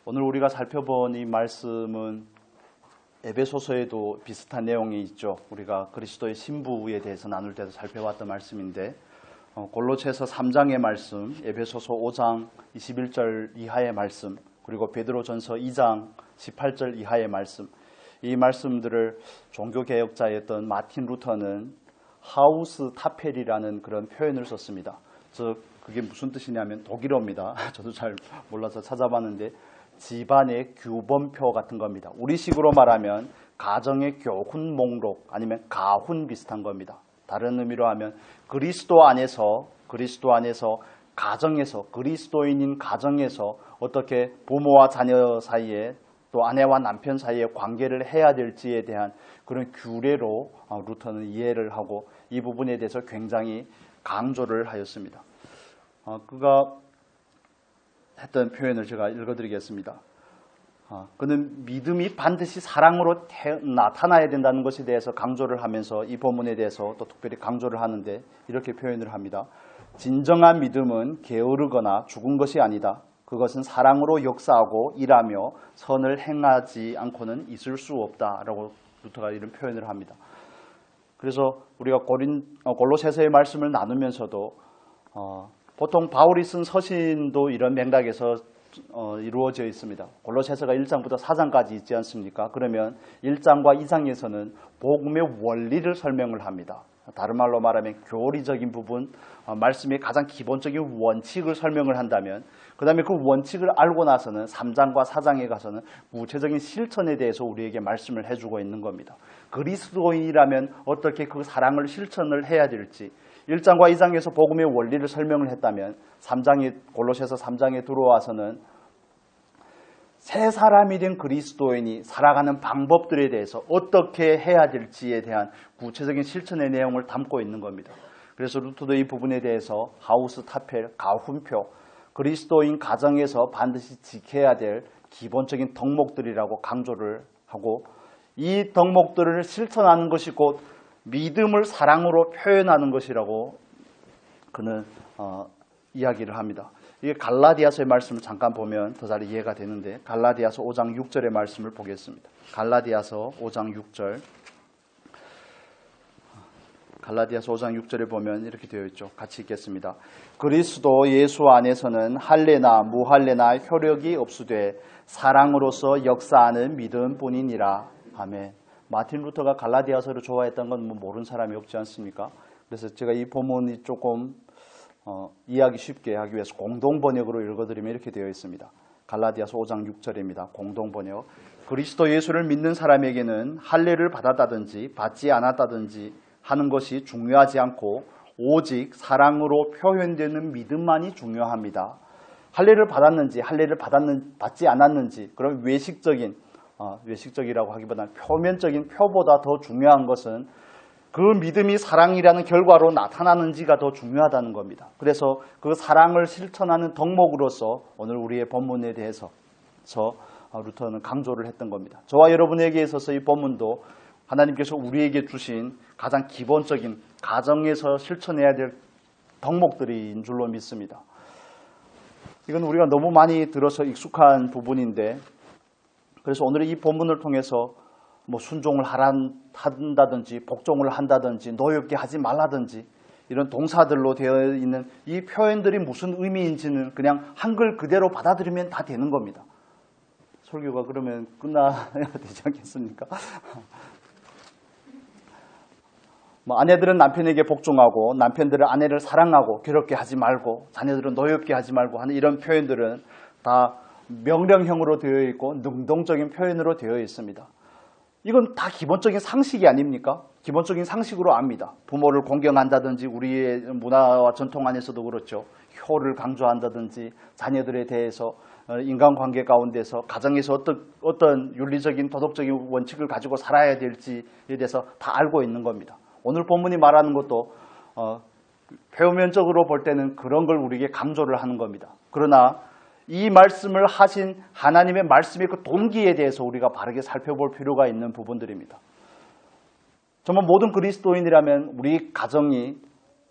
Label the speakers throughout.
Speaker 1: 오늘 우리가 살펴본 이 말씀은 에베소서에도 비슷한 내용이 있죠. 우리가 그리스도의 신부에 대해서 나눌 때도 살펴봤던 말씀인데 골로새서 3장의 말씀, 에베소서 5장 21절 이하의 말씀, 그리고 베드로전서 2장 18절 이하의 말씀, 이 말씀들을 종교개혁자였던 마틴 루터는 하우스 타펠이라는 그런 표현을 썼습니다. 그게 무슨 뜻이냐면 독일어입니다. 저도 잘 몰라서 찾아봤는데 집안의 규범표 같은 겁니다. 우리식으로 말하면 가정의 교훈 목록 아니면 가훈 비슷한 겁니다. 다른 의미로 하면 그리스도 안에서 가정에서 그리스도인인 가정에서 어떻게 부모와 자녀 사이에 또 아내와 남편 사이의 관계를 해야 될지에 대한 그런 규례로 루터는 이해를 하고 이 부분에 대해서 굉장히 강조를 하였습니다. 그가 했던 표현을 제가 읽어드리겠습니다. 그는 믿음이 반드시 사랑으로 나타나야 된다는 것에 대해서 강조를 하면서 이 본문에 대해서 또 특별히 강조를 하는데 이렇게 표현을 합니다. 진정한 믿음은 게으르거나 죽은 것이 아니다. 그것은 사랑으로 역사하고 일하며 선을 행하지 않고는 있을 수 없다라고 루터가 이런 표현을 합니다. 그래서 우리가 골로새서의 말씀을 나누면서도 보통 바울이 쓴 서신도 이런 맥락에서 이루어져 있습니다. 골로새서가 1장부터 4장까지 있지 않습니까? 그러면 1장과 2장에서는 복음의 원리를 설명을 합니다. 다른 말로 말하면 교리적인 부분, 말씀의 가장 기본적인 원칙을 설명을 한다면 그 다음에 그 원칙을 알고 나서는 3장과 4장에 가서는 구체적인 실천에 대해서 우리에게 말씀을 해주고 있는 겁니다. 그리스도인이라면 어떻게 그 사랑을 실천을 해야 될지 1장과 2장에서 복음의 원리를 설명을 했다면 골로새서 3장에 들어와서는 새 사람이 된 그리스도인이 살아가는 방법들에 대해서 어떻게 해야 될지에 대한 구체적인 실천의 내용을 담고 있는 겁니다. 그래서 루터도 이 부분에 대해서 하우스 타펠, 가훈표, 그리스도인 가정에서 반드시 지켜야 될 기본적인 덕목들이라고 강조를 하고 이 덕목들을 실천하는 것이 곧 믿음을 사랑으로 표현하는 것이라고 그는 이야기를 합니다. 이게 갈라디아서의 말씀을 잠깐 보면 더 잘 이해가 되는데 갈라디아서 5장 6절의 말씀을 보겠습니다. 갈라디아서 5장 6절 갈라디아서 5장 6절에 보면 이렇게 되어 있죠. 같이 읽겠습니다. 그리스도 예수 안에서는 할례나 무할례나 효력이 없으되 사랑으로서 역사하는 믿음뿐이니라. 아멘. 마틴 루터가 갈라디아서를 좋아했던 건 모르는 사람이 없지 않습니까? 그래서 제가 이 본문이 조금 이해하기 쉽게 하기 위해서 공동번역으로 읽어드리면 이렇게 되어 있습니다. 갈라디아서 5장 6절입니다. 공동번역. 그리스도 예수를 믿는 사람에게는 할례를 받았다든지 받지 않았다든지 하는 것이 중요하지 않고 오직 사랑으로 표현되는 믿음만이 중요합니다. 할례를 받았는지 받지 않았는지 그런 외식적이라고 하기보다는 표면적인 표보다 더 중요한 것은 그 믿음이 사랑이라는 결과로 나타나는지가 더 중요하다는 겁니다. 그래서 그 사랑을 실천하는 덕목으로서 오늘 우리의 본문에 대해서 루터는 강조를 했던 겁니다. 저와 여러분에게 있어서 이 본문도 하나님께서 우리에게 주신 가장 기본적인 가정에서 실천해야 될 덕목들인 줄로 믿습니다. 이건 우리가 너무 많이 들어서 익숙한 부분인데 그래서 오늘 이 본문을 통해서 순종을 한다든지 복종을 한다든지 노엽게 하지 말라든지 이런 동사들로 되어 있는 이 표현들이 무슨 의미인지는 그냥 한글 그대로 받아들이면 다 되는 겁니다. 설교가 그러면 끝나야 되지 않겠습니까? 아내들은 남편에게 복종하고 남편들은 아내를 사랑하고 괴롭게 하지 말고 자녀들은 노엽게 하지 말고 하는 이런 표현들은 다 명령형으로 되어 있고 능동적인 표현으로 되어 있습니다. 이건 다 기본적인 상식이 아닙니까? 기본적인 상식으로 압니다. 부모를 공경한다든지 우리의 문화와 전통 안에서도 그렇죠. 효를 강조한다든지 자녀들에 대해서 인간관계 가운데서 가정에서 어떤 윤리적인 도덕적인 원칙을 가지고 살아야 될지에 대해서 다 알고 있는 겁니다. 오늘 본문이 말하는 것도 표면적으로 볼 때는 그런 걸 우리에게 강조를 하는 겁니다. 그러나 이 말씀을 하신 하나님의 말씀의 그 동기에 대해서 우리가 바르게 살펴볼 필요가 있는 부분들입니다. 정말 모든 그리스도인이라면 우리 가정이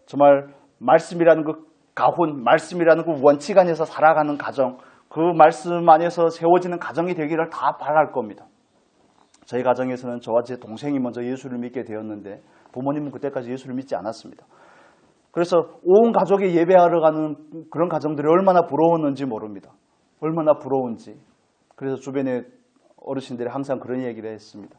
Speaker 1: 정말 말씀이라는 그 가훈, 말씀이라는 그 원칙 안에서 살아가는 가정, 그 말씀 안에서 세워지는 가정이 되기를 다 바랄 겁니다. 저희 가정에서는 저와 제 동생이 먼저 예수를 믿게 되었는데 부모님은 그때까지 예수를 믿지 않았습니다. 그래서 온 가족이 예배하러 가는 그런 가정들이 얼마나 부러웠는지 모릅니다. 얼마나 부러운지. 그래서 주변에 어르신들이 항상 그런 얘기를 했습니다.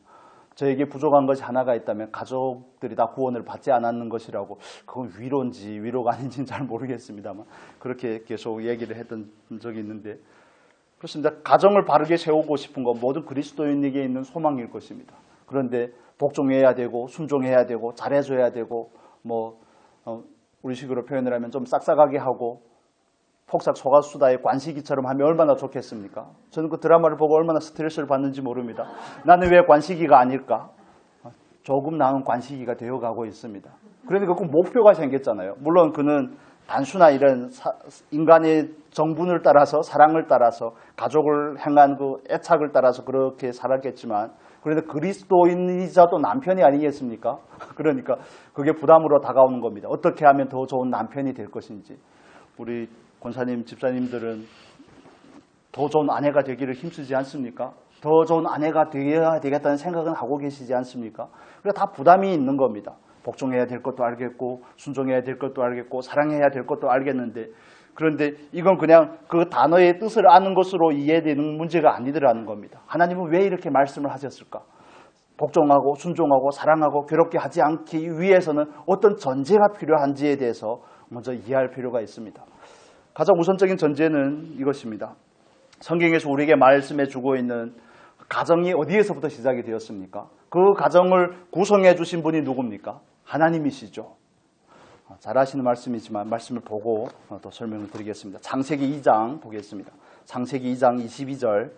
Speaker 1: 저에게 부족한 것이 하나가 있다면 가족들이 다 구원을 받지 않았는 것이라고. 그건 위로인지 위로가 아닌지는 잘 모르겠습니다만 그렇게 계속 얘기를 했던 적이 있는데 그렇습니다. 가정을 바르게 세우고 싶은 것 모든 그리스도인에게 있는 소망일 것입니다. 그런데 복종해야 되고 순종해야 되고 잘해줘야 되고 우리 식으로 표현을 하면 좀 싹싹하게 하고 폭삭 속았수다의 관식이처럼 하면 얼마나 좋겠습니까? 저는 그 드라마를 보고 얼마나 스트레스를 받는지 모릅니다. 나는 왜 관식이가 아닐까? 조금 나은 관식이가 되어가고 있습니다. 그러니까 그 목표가 생겼잖아요. 물론 그는 단순한 이런 인간의 정분을 따라서 사랑을 따라서 가족을 향한 그 애착을 따라서 그렇게 살았겠지만 그런데 그리스도인이자 또 남편이 아니겠습니까? 그러니까 그게 부담으로 다가오는 겁니다. 어떻게 하면 더 좋은 남편이 될 것인지. 우리 권사님, 집사님들은 더 좋은 아내가 되기를 힘쓰지 않습니까? 더 좋은 아내가 되어야 되겠다는 생각은 하고 계시지 않습니까? 그래서 다 부담이 있는 겁니다. 복종해야 될 것도 알겠고 순종해야 될 것도 알겠고 사랑해야 될 것도 알겠는데 그런데 이건 그냥 그 단어의 뜻을 아는 것으로 이해되는 문제가 아니더라는 겁니다. 하나님은 왜 이렇게 말씀을 하셨을까? 복종하고 순종하고 사랑하고 괴롭게 하지 않기 위해서는 어떤 전제가 필요한지에 대해서 먼저 이해할 필요가 있습니다. 가장 우선적인 전제는 이것입니다. 성경에서 우리에게 말씀해 주고 있는 가정이 어디에서부터 시작이 되었습니까? 그 가정을 구성해 주신 분이 누굽니까? 하나님이시죠. 잘 아시는 말씀이지만 말씀을 보고 또 설명을 드리겠습니다. 창세기 2장 보겠습니다. 창세기 2장 22절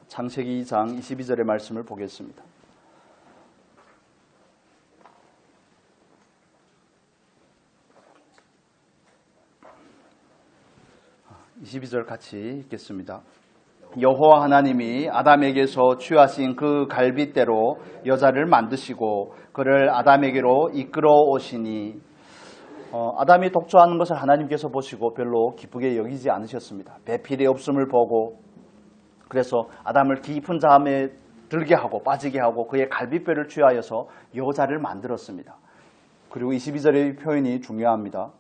Speaker 1: 창세기 2장 22절의 말씀을 보겠습니다. 22절 같이 읽겠습니다. 여호와 하나님이 아담에게서 취하신 그 갈빗대로 여자를 만드시고 그를 아담에게로 이끌어 오시니 아담이 독초하는 것을 하나님께서 보시고 별로 기쁘게 여기지 않으셨습니다. 배필이 없음을 보고 그래서 아담을 깊은 잠에 들게 하고 빠지게 하고 그의 갈빗뼈를 취하여서 여자를 만들었습니다. 그리고 22절의 표현이 중요합니다.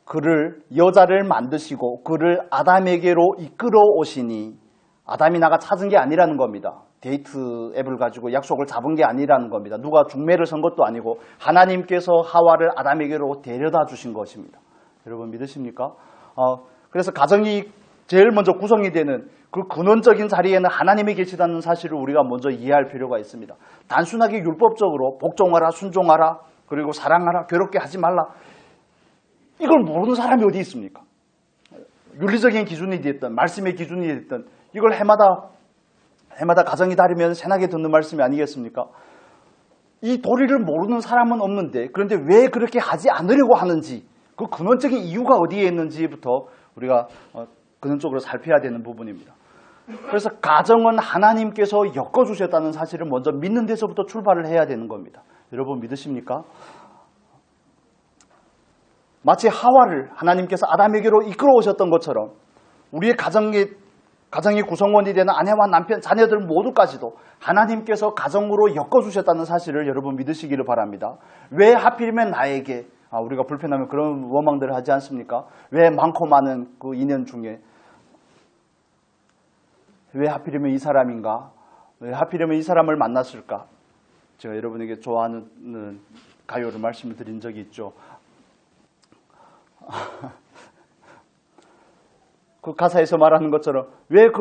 Speaker 1: 그를 여자를 만드시고 그를 아담에게로 이끌어 오시니 아담이 나가 찾은 게 아니라는 겁니다. 데이트 앱을 가지고 약속을 잡은 게 아니라는 겁니다. 누가 중매를 선 것도 아니고 하나님께서 하와를 아담에게로 데려다 주신 것입니다. 여러분 믿으십니까? 그래서 가정이 제일 먼저 구성이 되는 그 근원적인 자리에는 하나님이 계시다는 사실을 우리가 먼저 이해할 필요가 있습니다. 단순하게 율법적으로 복종하라, 순종하라, 그리고 사랑하라, 괴롭게 하지 말라. 이걸 모르는 사람이 어디 있습니까? 윤리적인 기준이 됐든 말씀의 기준이 됐든 이걸 해마다 가정이 다르면 새나게 듣는 말씀이 아니겠습니까? 이 도리를 모르는 사람은 없는데 그런데 왜 그렇게 하지 않으려고 하는지 그 근원적인 이유가 어디에 있는지부터 우리가 근원적으로 살펴야 되는 부분입니다. 그래서 가정은 하나님께서 엮어주셨다는 사실을 먼저 믿는 데서부터 출발을 해야 되는 겁니다. 여러분 믿으십니까? 마치 하와를 하나님께서 아담에게로 이끌어 오셨던 것처럼 우리의 가정의 구성원이 되는 아내와 남편, 자녀들 모두까지도 하나님께서 가정으로 엮어주셨다는 사실을 여러분 믿으시기를 바랍니다. 왜 하필이면 나에게 우리가 불편하면 그런 원망들을 하지 않습니까? 왜 많고 많은 그 인연 중에 왜 하필이면 이 사람인가? 왜 하필이면 이 사람을 만났을까? 제가 여러분에게 좋아하는 가요를 말씀을 드린 적이 있죠. 그 가사에서 말하는 것처럼 왜 그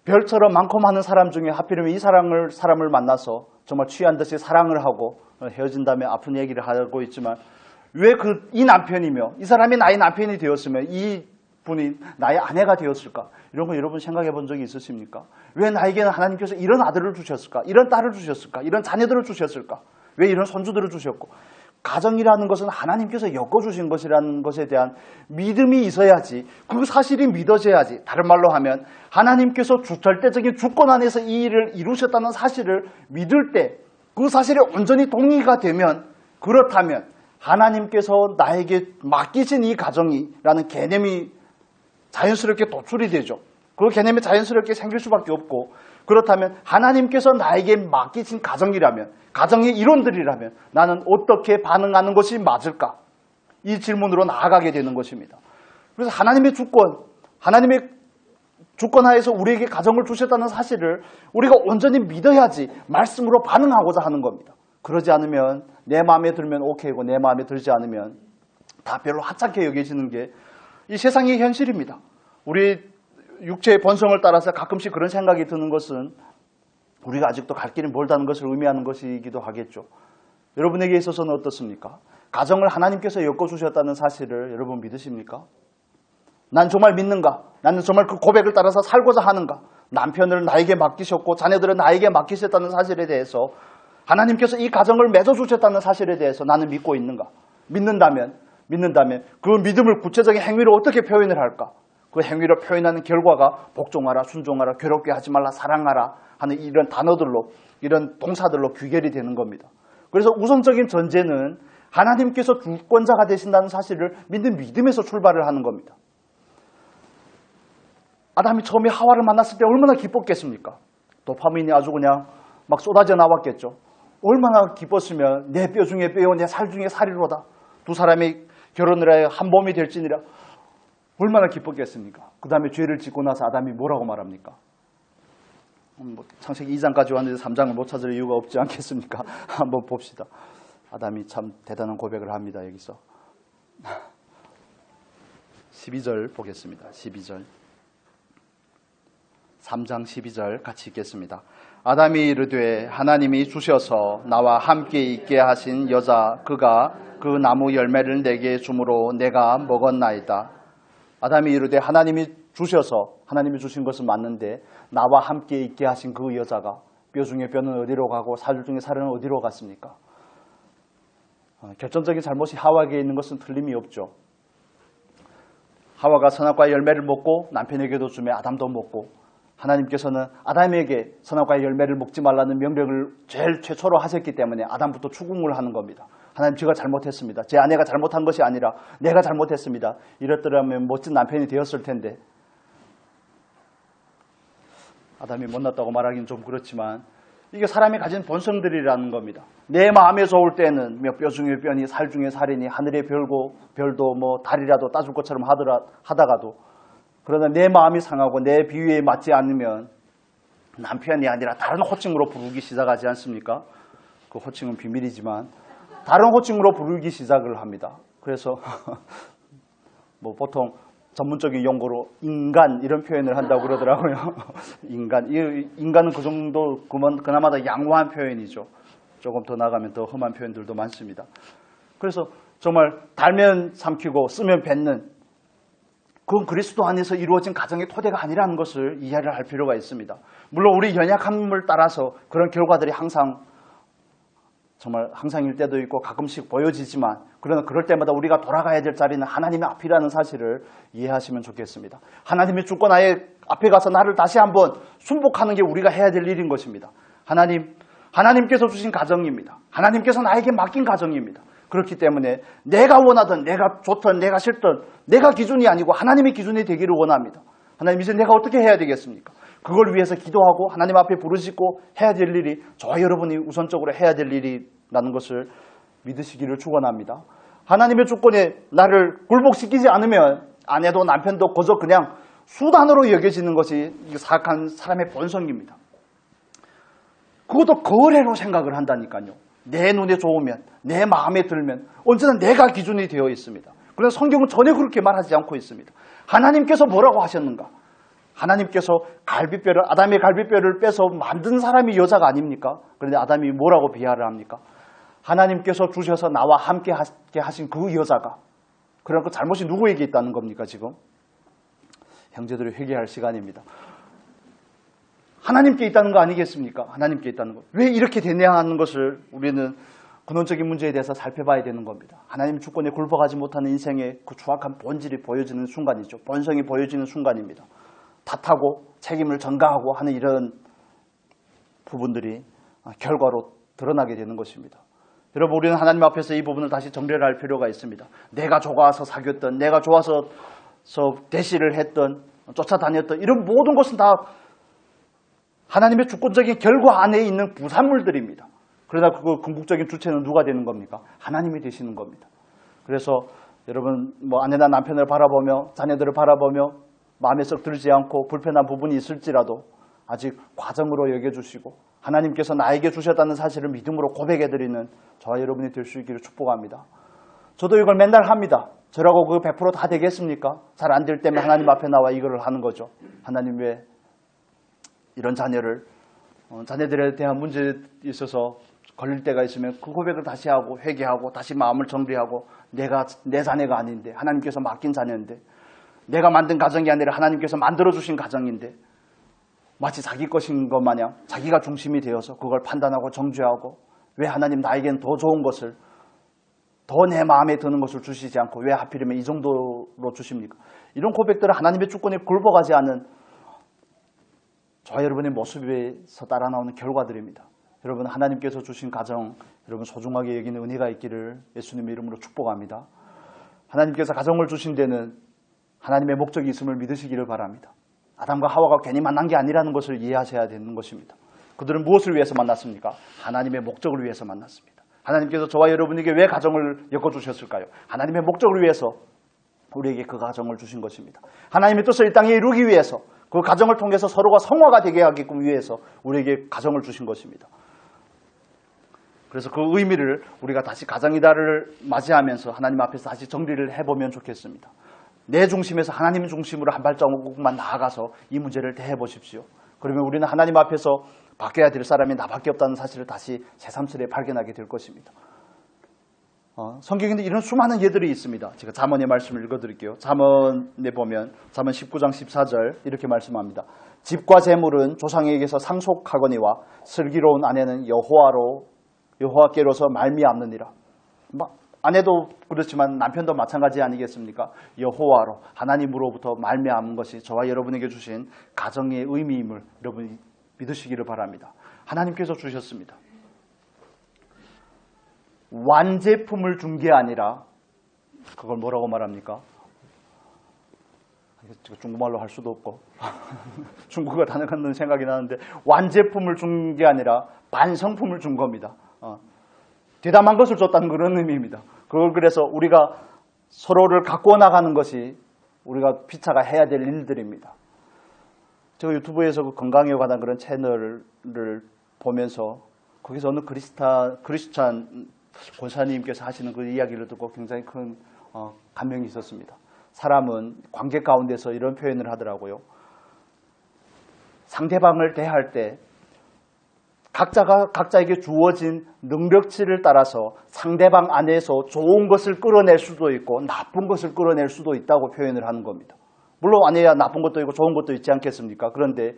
Speaker 1: 별처럼 많고 많은 사람 중에 하필이면 이 사람을 만나서 정말 취한 듯이 사랑을 하고 헤어진 다음에 아픈 얘기를 하고 있지만 왜 이 남편이며 이 사람이 나의 남편이 되었으면 이 분이 나의 아내가 되었을까? 이런 거 여러분 생각해 본 적이 있으십니까? 왜 나에게는 하나님께서 이런 아들을 주셨을까? 이런 딸을 주셨을까? 이런 자녀들을 주셨을까? 왜 이런 손주들을 주셨고? 가정이라는 것은 하나님께서 엮어주신 것이라는 것에 대한 믿음이 있어야지 그 사실이 믿어져야지 다른 말로 하면 하나님께서 절대적인 주권 안에서 이 일을 이루셨다는 사실을 믿을 때 그 사실에 온전히 동의가 되면 그렇다면 하나님께서 나에게 맡기신 이 가정이라는 개념이 자연스럽게 도출이 되죠. 그 개념이 자연스럽게 생길 수밖에 없고, 그렇다면 하나님께서 나에게 맡기신 가정이라면, 가정의 이론들이라면 나는 어떻게 반응하는 것이 맞을까? 이 질문으로 나아가게 되는 것입니다. 그래서 하나님의 주권 하에서 우리에게 가정을 주셨다는 사실을 우리가 온전히 믿어야지 말씀으로 반응하고자 하는 겁니다. 그러지 않으면 내 마음에 들면 오케이고 내 마음에 들지 않으면 다 별로 하찮게 여겨지는 게 이 세상의 현실입니다. 우리 육체의 본성을 따라서 가끔씩 그런 생각이 드는 것은 우리가 아직도 갈 길이 멀다는 것을 의미하는 것이기도 하겠죠. 여러분에게 있어서는 어떻습니까? 가정을 하나님께서 엮어주셨다는 사실을 여러분 믿으십니까? 난 정말 믿는가? 나는 정말 그 고백을 따라서 살고자 하는가? 남편을 나에게 맡기셨고 자녀들은 나에게 맡기셨다는 사실에 대해서, 하나님께서 이 가정을 맺어주셨다는 사실에 대해서 나는 믿고 있는가? 믿는다면 그 믿음을 구체적인 행위로 어떻게 표현을 할까? 그 행위로 표현하는 결과가 복종하라, 순종하라, 괴롭게 하지 말라, 사랑하라 하는 이런 단어들로, 이런 동사들로 귀결이 되는 겁니다. 그래서 우선적인 전제는 하나님께서 주권자가 되신다는 사실을 믿는 믿음에서 출발을 하는 겁니다. 아담이 처음에 하와를 만났을 때 얼마나 기뻤겠습니까? 도파민이 아주 그냥 막 쏟아져 나왔겠죠. 얼마나 기뻤으면 내 뼈 중에 뼈요 내 살 중에 살이로다. 두 사람이 결혼을 해 한 몸이 될지니라. 얼마나 기뻤겠습니까? 그 다음에 죄를 짓고 나서 아담이 뭐라고 말합니까? 창세기 2장까지 왔는데 3장을 못 찾을 이유가 없지 않겠습니까? 한번 봅시다. 아담이 참 대단한 고백을 합니다. 여기서 12절 보겠습니다. 12절 3장 12절 같이 읽겠습니다. 아담이 이르되 하나님이 주셔서 나와 함께 있게 하신 여자 그가 그 나무 열매를 내게 주므로 내가 먹었나이다. 아담이 이르되 하나님이 주셔서, 하나님이 주신 것은 맞는데 나와 함께 있게 하신 그 여자가, 뼈 중에 뼈는 어디로 가고 살 중에 살은 어디로 갔습니까? 결정적인 잘못이 하와에게 있는 것은 틀림이 없죠. 하와가 선악과의 열매를 먹고 남편에게도 주며 아담도 먹고, 하나님께서는 아담에게 선악과의 열매를 먹지 말라는 명령을 제일 최초로 하셨기 때문에 아담부터 추궁을 하는 겁니다. 하나님, 제가 잘못했습니다. 제 아내가 잘못한 것이 아니라 내가 잘못했습니다. 이랬더라면 멋진 남편이 되었을 텐데. 아담이 못났다고 말하기는 좀 그렇지만 이게 사람이 가진 본성들이라는 겁니다. 내 마음에 좋을 때는 뼈 중에 뼈니 살 중에 살이니 하늘의 별도 뭐 달이라도 따줄 것처럼 하다가도, 그러나 내 마음이 상하고 내 비위에 맞지 않으면 남편이 아니라 다른 호칭으로 부르기 시작하지 않습니까? 그 호칭은 비밀이지만 다른 호칭으로 부르기 시작을 합니다. 그래서 뭐 보통 전문적인 용어로 인간 이런 표현을 한다고 그러더라고요. 인간은 그 정도 그나마 더 양호한 표현이죠. 조금 더 나가면 더 험한 표현들도 많습니다. 그래서 정말 달면 삼키고 쓰면 뱉는, 그건 그리스도 안에서 이루어진 가정의 토대가 아니라는 것을 이해를 할 필요가 있습니다. 물론 우리 연약함을 따라서 그런 결과들이 항상일 때도 있고 가끔씩 보여지지만, 그러나 그럴 때마다 우리가 돌아가야 될 자리는 하나님의 앞이라는 사실을 이해하시면 좋겠습니다. 하나님의 주권 앞에 가서 나를 다시 한번 순복하는 게 우리가 해야 될 일인 것입니다. 하나님께서 주신 가정입니다. 하나님께서 나에게 맡긴 가정입니다. 그렇기 때문에 내가 원하든 내가 좋든 내가 싫든 내가 기준이 아니고 하나님의 기준이 되기를 원합니다. 하나님, 이제 내가 어떻게 해야 되겠습니까? 그걸 위해서 기도하고 하나님 앞에 부르짖고 해야 될 일이, 저와 여러분이 우선적으로 해야 될 일이라는 것을 믿으시기를 축원합니다. 하나님의 주권에 나를 굴복시키지 않으면 아내도 남편도 그저 그냥 수단으로 여겨지는 것이 사악한 사람의 본성입니다. 그것도 거래로 생각을 한다니까요. 내 눈에 좋으면, 내 마음에 들면 언제나 내가 기준이 되어 있습니다. 그런데 성경은 전혀 그렇게 말하지 않고 있습니다. 하나님께서 뭐라고 하셨는가? 하나님께서 아담의 갈비뼈를 빼서 만든 사람이 여자가 아닙니까? 그런데 아담이 뭐라고 비하를 합니까? 하나님께서 주셔서 나와 함께 하신 그 여자가, 그런 그 잘못이 누구에게 있다는 겁니까 지금? 형제들이 회개할 시간입니다. 하나님께 있다는 거 아니겠습니까? 하나님께 있다는 것. 왜 이렇게 되냐 하는 것을 우리는 근원적인 문제에 대해서 살펴봐야 되는 겁니다. 하나님 주권에 굴복하지 못하는 인생의 그 추악한 본질이 보여지는 순간이죠. 본성이 보여지는 순간입니다. 탓하고 책임을 전가하고 하는 이런 부분들이 결과로 드러나게 되는 것입니다. 여러분, 우리는 하나님 앞에서 이 부분을 다시 정리를 할 필요가 있습니다. 내가 좋아서 사귀었던, 내가 좋아서 대시를 했던, 쫓아다녔던 이런 모든 것은 다 하나님의 주권적인 결과 안에 있는 부산물들입니다. 그러나 그 궁극적인 주체는 누가 되는 겁니까? 하나님이 되시는 겁니다. 그래서 여러분, 아내나 남편을 바라보며 자녀들을 바라보며 마음에 썩 들지 않고 불편한 부분이 있을지라도 아직 과정으로 여겨주시고 하나님께서 나에게 주셨다는 사실을 믿음으로 고백해드리는 저와 여러분이 될 수 있기를 축복합니다. 저도 이걸 맨날 합니다. 저라고 그 100% 다 되겠습니까? 잘 안 될 때면 하나님 앞에 나와 이거를 하는 거죠. 하나님, 왜 이런 자녀들에 대한 문제에 있어서 걸릴 때가 있으면 그 고백을 다시 하고 회개하고 다시 마음을 정리하고 내 자녀가 아닌데 하나님께서 맡긴 자녀인데 내가 만든 가정이 아니라 하나님께서 만들어주신 가정인데 마치 자기 것인 것 마냥 자기가 중심이 되어서 그걸 판단하고 정죄하고 왜 하나님 나에겐 더 좋은 것을 더 내 마음에 드는 것을 주시지 않고 왜 하필이면 이 정도로 주십니까? 이런 고백들을 하나님의 주권에 굴복하지 않은 저와 여러분의 모습에서 따라 나오는 결과들입니다. 여러분, 하나님께서 주신 가정, 여러분 소중하게 여기는 은혜가 있기를 예수님의 이름으로 축복합니다. 하나님께서 가정을 주신 데는 하나님의 목적이 있음을 믿으시기를 바랍니다. 아담과 하와가 괜히 만난 게 아니라는 것을 이해하셔야 되는 것입니다. 그들은 무엇을 위해서 만났습니까? 하나님의 목적을 위해서 만났습니다. 하나님께서 저와 여러분에게 왜 가정을 엮어주셨을까요? 하나님의 목적을 위해서 우리에게 그 가정을 주신 것입니다. 하나님의 뜻을 이 땅에 이루기 위해서 그 가정을 통해서 서로가 성화가 되게 하기 위해서 우리에게 가정을 주신 것입니다. 그래서 그 의미를 우리가 다시 가정이다를 맞이하면서 하나님 앞에서 다시 정리를 해보면 좋겠습니다. 내 중심에서 하나님 중심으로 한 발자국만 나아가서 이 문제를 대해보십시오. 그러면 우리는 하나님 앞에서 바뀌어야 될 사람이 나밖에 없다는 사실을 다시 새삼스레 발견하게 될 것입니다. 성경에는 이런 수많은 예들이 있습니다. 제가 잠언의 말씀을 읽어드릴게요. 잠언에 보면 잠언 19장 14절 이렇게 말씀합니다. 집과 재물은 조상에게서 상속하거니와 슬기로운 아내는 여호와께로서 말미암느니라. 아내도 그렇지만 남편도 마찬가지 아니겠습니까? 여호와로 하나님으로부터 말미암은 것이 저와 여러분에게 주신 가정의 의미임을 여러분이 믿으시기를 바랍니다. 하나님께서 주셨습니다. 완제품을 준 게 아니라 그걸 뭐라고 말합니까? 중국말로 할 수도 없고 중국어 단어가 생각이 나는데 완제품을 준 게 아니라 반성품을 준 겁니다. 대담한 것을 줬다는 그런 의미입니다. 그걸 그래서 우리가 서로를 가꾸어 나가는 것이 우리가 피차가 해야 될 일들입니다. 제가 유튜브에서 그 건강에 관한 그런 채널을 보면서 거기서 어느 크리스찬 권사님께서 하시는 그 이야기를 듣고 굉장히 큰 감명이 있었습니다. 사람은 관계 가운데서 이런 표현을 하더라고요. 상대방을 대할 때 각자에게 주어진 능력치를 따라서 상대방 안에서 좋은 것을 끌어낼 수도 있고 나쁜 것을 끌어낼 수도 있다고 표현을 하는 겁니다. 물론 안에야 나쁜 것도 있고 좋은 것도 있지 않겠습니까? 그런데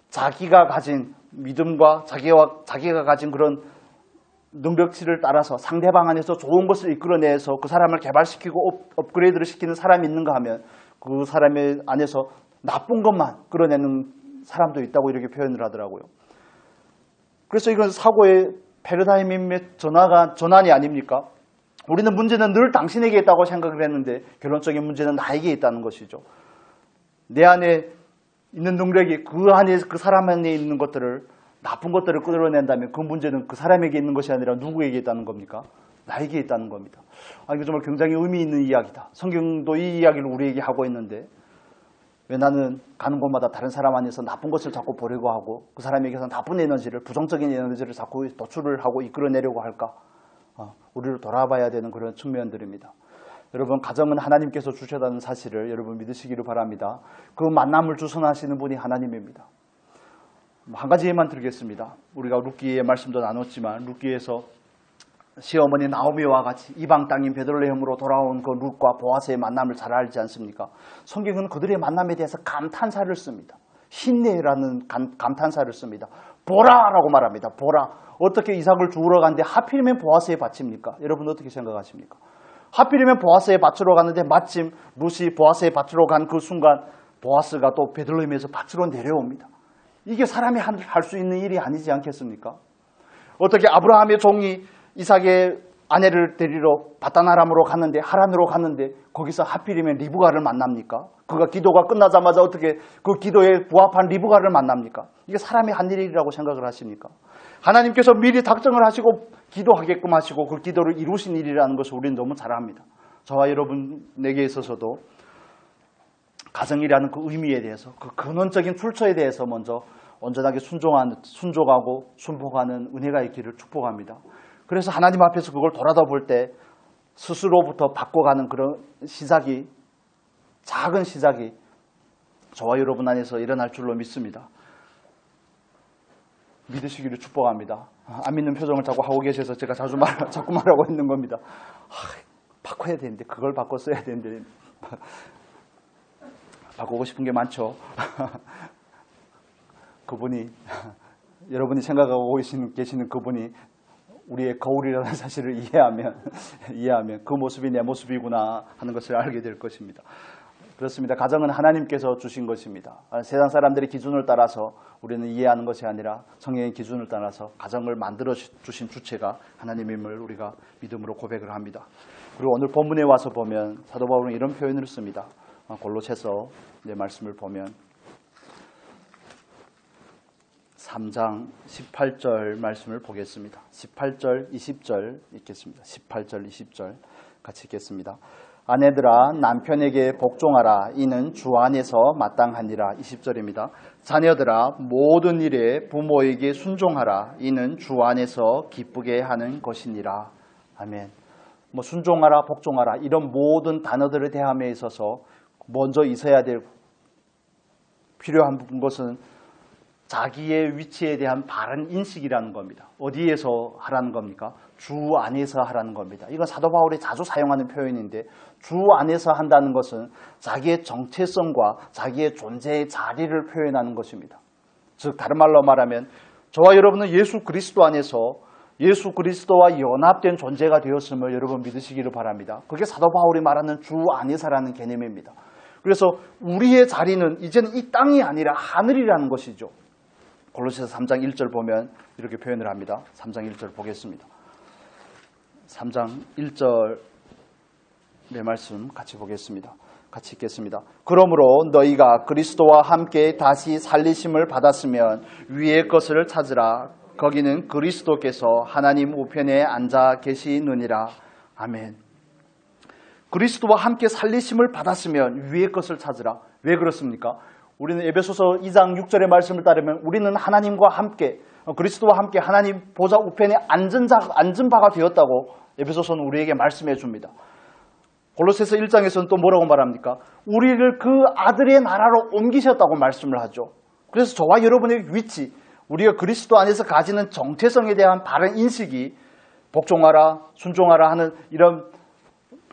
Speaker 1: 자기가 가진 믿음과 자기가 가진 그런 능력치를 따라서 상대방 안에서 좋은 것을 이끌어내서 그 사람을 개발시키고 업그레이드를 시키는 사람이 있는가 하면 그 사람의 안에서 나쁜 것만 끌어내는 사람도 있다고 이렇게 표현을 하더라고요. 그래서 이건 사고의 패러다임의 전환이 아닙니까? 우리는 문제는 늘 당신에게 있다고 생각을 했는데 결론적인 문제는 나에게 있다는 것이죠. 내 안에 있는 능력이 그 사람 안에 있는 것들을 나쁜 것들을 끌어낸다면 그 문제는 그 사람에게 있는 것이 아니라 누구에게 있다는 겁니까? 나에게 있다는 겁니다. 이거 정말 굉장히 의미 있는 이야기다. 성경도 이 이야기를 우리에게 하고 있는데 왜 나는 가는 곳마다 다른 사람 안에서 나쁜 것을 자꾸 보려고 하고 그 사람에게서 나쁜 에너지를, 부정적인 에너지를 자꾸 도출을 하고 이끌어내려고 할까? 우리를 돌아봐야 되는 그런 측면들입니다. 여러분, 가정은 하나님께서 주셨다는 사실을 여러분 믿으시기를 바랍니다. 그 만남을 주선하시는 분이 하나님입니다. 한 가지 예만 드리겠습니다. 우리가 룻기의 말씀도 나눴지만 룻기에서 시어머니 나오미와 같이 이방 땅인 베들레헴으로 돌아온 그 룻과 보아스의 만남을 잘 알지 않습니까? 성경은 그들의 만남에 대해서 감탄사를 씁니다. hin내라는 감탄사를 씁니다. 보라라고 말합니다. 보라. 어떻게 이삭을 주우러 갔는데 하필이면 보아스에 바칩니까? 여러분 어떻게 생각하십니까? 하필이면 보아스에 바치러 갔는데 마침 룻이 보아스에 바치러 간 그 순간 보아스가 또 베들레헴에서 바치러 내려옵니다. 이게 사람이 할 수 있는 일이 아니지 않겠습니까? 어떻게 아브라함의 종이 이삭의 아내를 데리러 바다나람으로 갔는데, 하란으로 갔는데 거기서 하필이면 리브가를 만납니까? 그가 기도가 끝나자마자 어떻게 그 기도에 부합한 리브가를 만납니까? 이게 사람이 한 일이라고 생각을 하십니까? 하나님께서 미리 작정을 하시고 기도하게끔 하시고 그 기도를 이루신 일이라는 것을 우리는 너무 잘 압니다. 저와 여러분에게 있어서도 가정이라는 그 의미에 대해서, 그 근원적인 출처에 대해서 먼저 온전하게 순종하고 순복하는 은혜가 있기를 축복합니다. 그래서 하나님 앞에서 그걸 돌아다볼 때 스스로부터 바꿔가는 그런 시작이, 작은 시작이 저와 여러분 안에서 일어날 줄로 믿습니다. 믿으시기를 축복합니다. 안 믿는 표정을 자꾸 하고 계셔서 제가 자꾸 말하고 있는 겁니다. 바꿔야 되는데, 그걸 바꿔 써야 되는데 바꾸고 싶은 게 많죠. 그분이, 여러분이 생각하고 계시는 그분이 우리의 거울이라는 사실을 이해하면 그 모습이 내 모습이구나 하는 것을 알게 될 것입니다. 그렇습니다. 가정은 하나님께서 주신 것입니다. 세상 사람들의 기준을 따라서 우리는 이해하는 것이 아니라 성령의 기준을 따라서 가정을 만들어 주신 주체가 하나님임을 우리가 믿음으로 고백을 합니다. 그리고 오늘 본문에 와서 보면 사도 바울은 이런 표현을 씁니다. 골로새서 말씀을 보면 3장 18절 말씀을 보겠습니다. 18절, 20절 읽겠습니다. 18절, 20절 같이 읽겠습니다. 아내들아 남편에게 복종하라. 이는 주 안에서 마땅하니라. 20절입니다. 자녀들아 모든 일에 부모에게 순종하라. 이는 주 안에서 기쁘게 하는 것이니라. 아멘. 순종하라, 복종하라 이런 모든 단어들을 대함에 있어서 먼저 있어야 될 필요한 것은 자기의 위치에 대한 바른 인식이라는 겁니다. 어디에서 하라는 겁니까? 주 안에서 하라는 겁니다. 이건 사도 바울이 자주 사용하는 표현인데, 주 안에서 한다는 것은 자기의 정체성과 자기의 존재의 자리를 표현하는 것입니다. 즉 다른 말로 말하면 저와 여러분은 예수 그리스도 안에서 예수 그리스도와 연합된 존재가 되었음을 여러분 믿으시기를 바랍니다. 그게 사도 바울이 말하는 주 안에서라는 개념입니다. 그래서 우리의 자리는 이제는 이 땅이 아니라 하늘이라는 것이죠. 골로새서 3장 1절 보면 이렇게 표현을 합니다. 3장 1절 보겠습니다. 3장 1절 내 말씀 같이 보겠습니다. 같이 읽겠습니다. 그러므로 너희가 그리스도와 함께 다시 살리심을 받았으면 위의 것을 찾으라. 거기는 그리스도께서 하나님 우편에 앉아 계시느니라. 아멘. 그리스도와 함께 살리심을 받았으면 위의 것을 찾으라. 왜 그렇습니까? 우리는 에베소서 2장 6절의 말씀을 따르면 우리는 하나님과 함께, 그리스도와 함께 하나님 보좌 우편에 앉은 바가 되었다고 에베소서는 우리에게 말씀해 줍니다. 골로새서 1장에서는 또 뭐라고 말합니까? 우리를 그 아들의 나라로 옮기셨다고 말씀을 하죠. 그래서 저와 여러분의 위치, 우리가 그리스도 안에서 가지는 정체성에 대한 바른 인식이 복종하라, 순종하라 하는 이런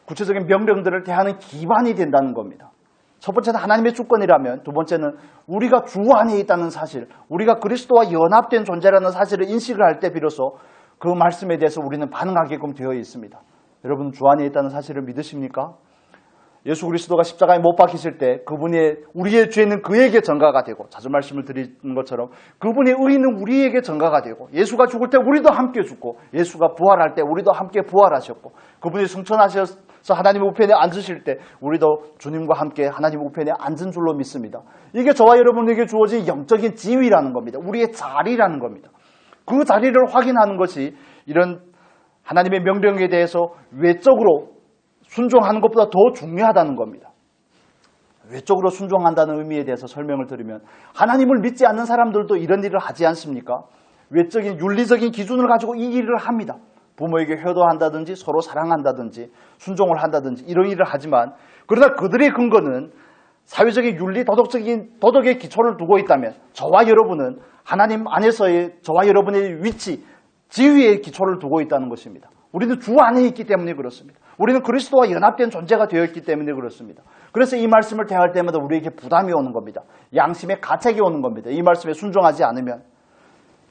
Speaker 1: 구체적인 명령들을 대하는 기반이 된다는 겁니다. 첫 번째는 하나님의 주권이라면, 두 번째는 우리가 주 안에 있다는 사실, 우리가 그리스도와 연합된 존재라는 사실을 인식을 할 때 비로소 그 말씀에 대해서 우리는 반응하게끔 되어 있습니다. 여러분 주 안에 있다는 사실을 믿으십니까? 예수 그리스도가 십자가에 못 박히실 때 우리의 죄는 그에게 전가가 되고, 자주 말씀을 드리는 것처럼 그분의 의는 우리에게 전가가 되고, 예수가 죽을 때 우리도 함께 죽고, 예수가 부활할 때 우리도 함께 부활하셨고, 그분이 승천하셔서 하나님 우편에 앉으실 때 우리도 주님과 함께 하나님 우편에 앉은 줄로 믿습니다. 이게 저와 여러분에게 주어진 영적인 지위라는 겁니다. 우리의 자리라는 겁니다. 그 자리를 확인하는 것이 이런 하나님의 명령에 대해서 외적으로 순종하는 것보다 더 중요하다는 겁니다. 외적으로 순종한다는 의미에 대해서 설명을 드리면, 하나님을 믿지 않는 사람들도 이런 일을 하지 않습니까? 외적인 윤리적인 기준을 가지고 이 일을 합니다. 부모에게 효도한다든지 서로 사랑한다든지 순종을 한다든지 이런 일을 하지만, 그러나 그들의 근거는 사회적인 윤리, 도덕의 기초를 두고 있다면, 저와 여러분은 하나님 안에서의 저와 여러분의 위치, 지위의 기초를 두고 있다는 것입니다. 우리는 주 안에 있기 때문에 그렇습니다. 우리는 그리스도와 연합된 존재가 되어 있기 때문에 그렇습니다. 그래서 이 말씀을 대할 때마다 우리에게 부담이 오는 겁니다. 양심의 가책이 오는 겁니다. 이 말씀에 순종하지 않으면.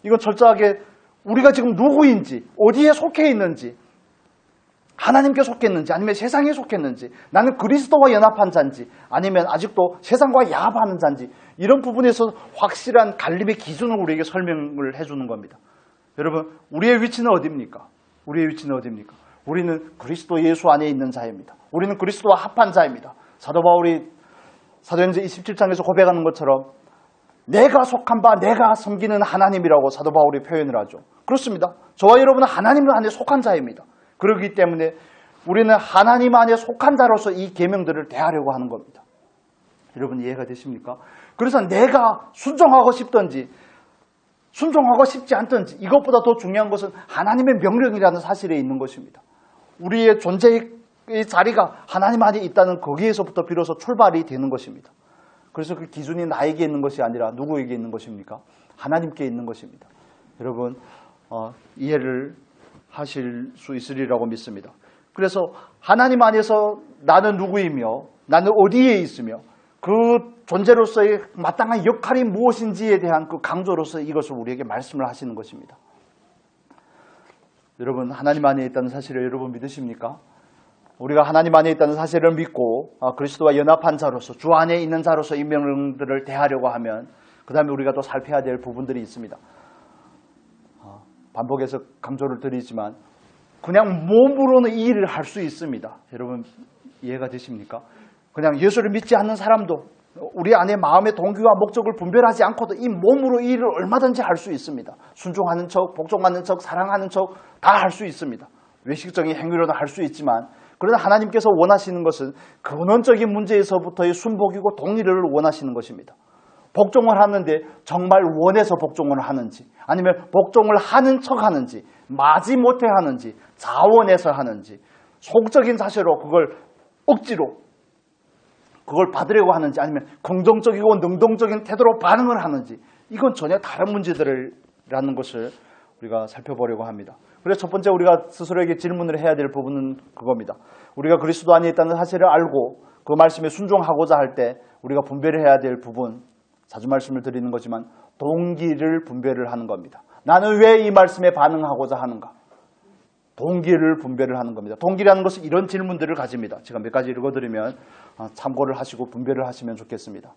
Speaker 1: 이건 철저하게 우리가 지금 누구인지, 어디에 속해 있는지, 하나님께 속했는지 아니면 세상에 속했는지, 나는 그리스도와 연합한 자인지 아니면 아직도 세상과 야합하는 자인지, 이런 부분에서 확실한 갈림의 기준을 우리에게 설명을 해주는 겁니다. 여러분, 우리의 위치는 어디입니까? 우리의 위치는 어디입니까? 우리는 그리스도 예수 안에 있는 자입니다. 우리는 그리스도와 합한 자입니다. 사도 바울이 사도행전 27장에서 고백하는 것처럼 내가 속한 바 내가 섬기는 하나님이라고 사도 바울이 표현을 하죠. 그렇습니다. 저와 여러분은 하나님 안에 속한 자입니다. 그렇기 때문에 우리는 하나님 안에 속한 자로서 이 계명들을 대하려고 하는 겁니다. 여러분 이해가 되십니까? 그래서 내가 순종하고 싶든지 순종하고 싶지 않든지 이것보다 더 중요한 것은 하나님의 명령이라는 사실에 있는 것입니다. 우리의 존재의 자리가 하나님 안에 있다는 거기에서부터 비로소 출발이 되는 것입니다. 그래서 그 기준이 나에게 있는 것이 아니라 누구에게 있는 것입니까? 하나님께 있는 것입니다. 여러분 이해를 하실 수 있으리라고 믿습니다. 그래서 하나님 안에서 나는 누구이며 나는 어디에 있으며 그 존재로서의 마땅한 역할이 무엇인지에 대한 그 강조로서 이것을 우리에게 말씀을 하시는 것입니다. 여러분 하나님 안에 있다는 사실을 여러분 믿으십니까? 우리가 하나님 안에 있다는 사실을 믿고 그리스도와 연합한 자로서 주 안에 있는 자로서 이 명령들을 대하려고 하면 그 다음에 우리가 또 살펴야 될 부분들이 있습니다. 반복해서 강조를 드리지만 그냥 몸으로는 이 일을 할 수 있습니다. 여러분 이해가 되십니까? 그냥 예수를 믿지 않는 사람도 우리 안에 마음의 동기와 목적을 분별하지 않고도 이 몸으로 이 일을 얼마든지 할 수 있습니다. 순종하는 척, 복종하는 척, 사랑하는 척 다 할 수 있습니다. 외식적인 행위로는 할 수 있지만 그러나 하나님께서 원하시는 것은 근원적인 문제에서부터의 순복이고 동의를 원하시는 것입니다. 복종을 하는데 정말 원해서 복종을 하는지 아니면 복종을 하는 척 하는지 마지못해 하는지 자원해서 하는지 속적인 자세로 그걸 억지로 그걸 받으려고 하는지 아니면 긍정적이고 능동적인 태도로 반응을 하는지 이건 전혀 다른 문제들이라는 것을 우리가 살펴보려고 합니다. 그래서 첫 번째 우리가 스스로에게 질문을 해야 될 부분은 그겁니다. 우리가 그리스도 안에 있다는 사실을 알고 그 말씀에 순종하고자 할 때 우리가 분별해야 될 부분 자주 말씀을 드리는 거지만 동기를 분별을 하는 겁니다. 나는 왜 이 말씀에 반응하고자 하는가? 동기를 분별을 하는 겁니다. 동기라는 것은 이런 질문들을 가집니다. 제가 몇 가지 읽어드리면 참고를 하시고 분별을 하시면 좋겠습니다.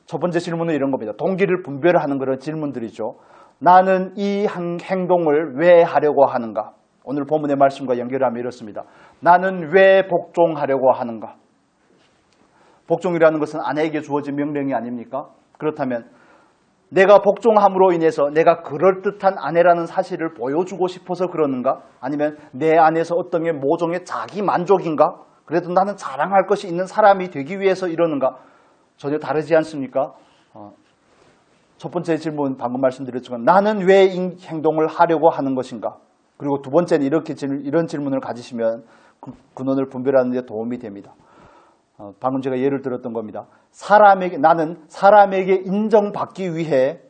Speaker 1: 첫 번째 질문은 이런 겁니다. 동기를 분별하는 그런 질문들이죠. 나는 이 행동을 왜 하려고 하는가? 오늘 본문의 말씀과 연결하면 이렇습니다. 나는 왜 복종하려고 하는가? 복종이라는 것은 아내에게 주어진 명령이 아닙니까? 그렇다면 내가 복종함으로 인해서 내가 그럴듯한 아내라는 사실을 보여주고 싶어서 그러는가? 아니면 내 안에서 어떤 게 모종의 자기 만족인가? 그래도 나는 자랑할 것이 있는 사람이 되기 위해서 이러는가? 전혀 다르지 않습니까? 첫 번째 질문 방금 말씀드렸지만 나는 왜 이 행동을 하려고 하는 것인가? 그리고 두 번째는 이런 질문을 가지시면 근원을 분별하는 데 도움이 됩니다. 방금 제가 예를 들었던 겁니다. 나는 사람에게 인정받기 위해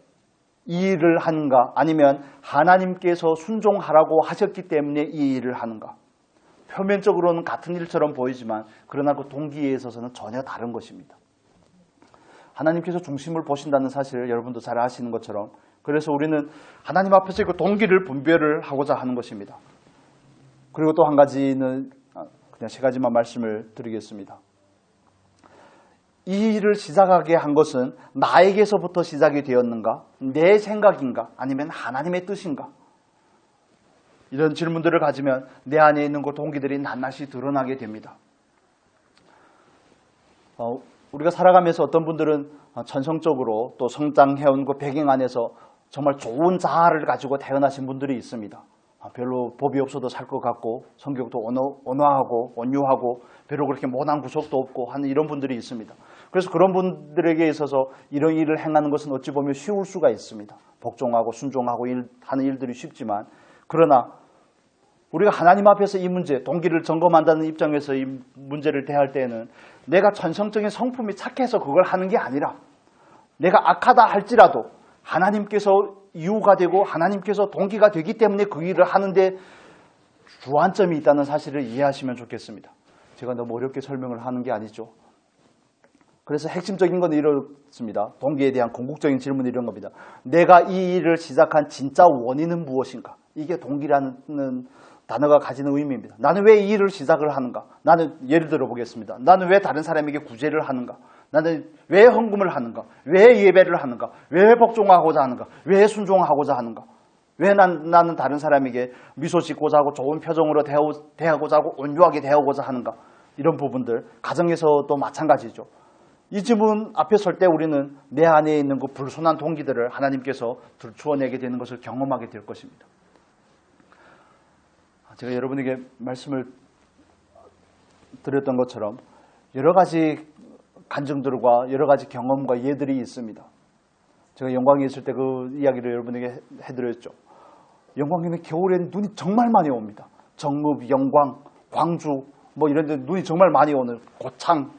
Speaker 1: 이 일을 하는가? 아니면 하나님께서 순종하라고 하셨기 때문에 이 일을 하는가? 표면적으로는 같은 일처럼 보이지만 그러나 그 동기에 있어서는 전혀 다른 것입니다. 하나님께서 중심을 보신다는 사실을 여러분도 잘 아시는 것처럼 그래서 우리는 하나님 앞에서 그 동기를 분별을 하고자 하는 것입니다. 그리고 또 한 가지는 그냥 세 가지만 말씀을 드리겠습니다. 이 일을 시작하게 한 것은 나에게서부터 시작이 되었는가? 내 생각인가? 아니면 하나님의 뜻인가? 이런 질문들을 가지면 내 안에 있는 그 동기들이 낱낱이 드러나게 됩니다. 우리가 살아가면서 어떤 분들은 천성적으로 또 성장해온 그 배경 안에서 정말 좋은 자아를 가지고 태어나신 분들이 있습니다. 별로 법이 없어도 살 것 같고 성격도 온화하고 온유하고 별로 그렇게 모난 구석도 없고 하는 이런 분들이 있습니다. 그래서 그런 분들에게 있어서 이런 일을 행하는 것은 어찌 보면 쉬울 수가 있습니다. 복종하고 순종하고 하는 일들이 쉽지만 그러나 우리가 하나님 앞에서 이 문제, 동기를 점검한다는 입장에서 이 문제를 대할 때에는 내가 천성적인 성품이 착해서 그걸 하는 게 아니라 내가 악하다 할지라도 하나님께서 이유가 되고 하나님께서 동기가 되기 때문에 그 일을 하는데 주안점이 있다는 사실을 이해하시면 좋겠습니다. 제가 너무 어렵게 설명을 하는 게 아니죠. 그래서 핵심적인 건 이렇습니다. 동기에 대한 궁극적인 질문이 이런 겁니다. 내가 이 일을 시작한 진짜 원인은 무엇인가? 이게 동기라는 단어가 가지는 의미입니다. 나는 왜 이 일을 시작을 하는가? 나는 예를 들어 보겠습니다. 나는 왜 다른 사람에게 구제를 하는가? 나는 왜 헌금을 하는가? 왜 예배를 하는가? 왜 복종하고자 하는가? 왜 순종하고자 하는가? 왜 나는 다른 사람에게 미소 짓고자 하고 좋은 표정으로 대하고자 하고 온유하게 대하고자 하는가? 이런 부분들, 가정에서도 마찬가지죠. 이 질문 앞에 설 때 우리는 내 안에 있는 그 불순한 동기들을 하나님께서 들추어내게 되는 것을 경험하게 될 것입니다. 제가 여러분에게 말씀을 드렸던 것처럼 여러 가지 간증들과 여러 가지 경험과 예들이 있습니다. 제가 영광에 있을 때 그 이야기를 여러분에게 해드렸죠. 영광에는 겨울에는 눈이 정말 많이 옵니다. 정읍, 영광, 광주 뭐 이런 데 눈이 정말 많이 오는 고창,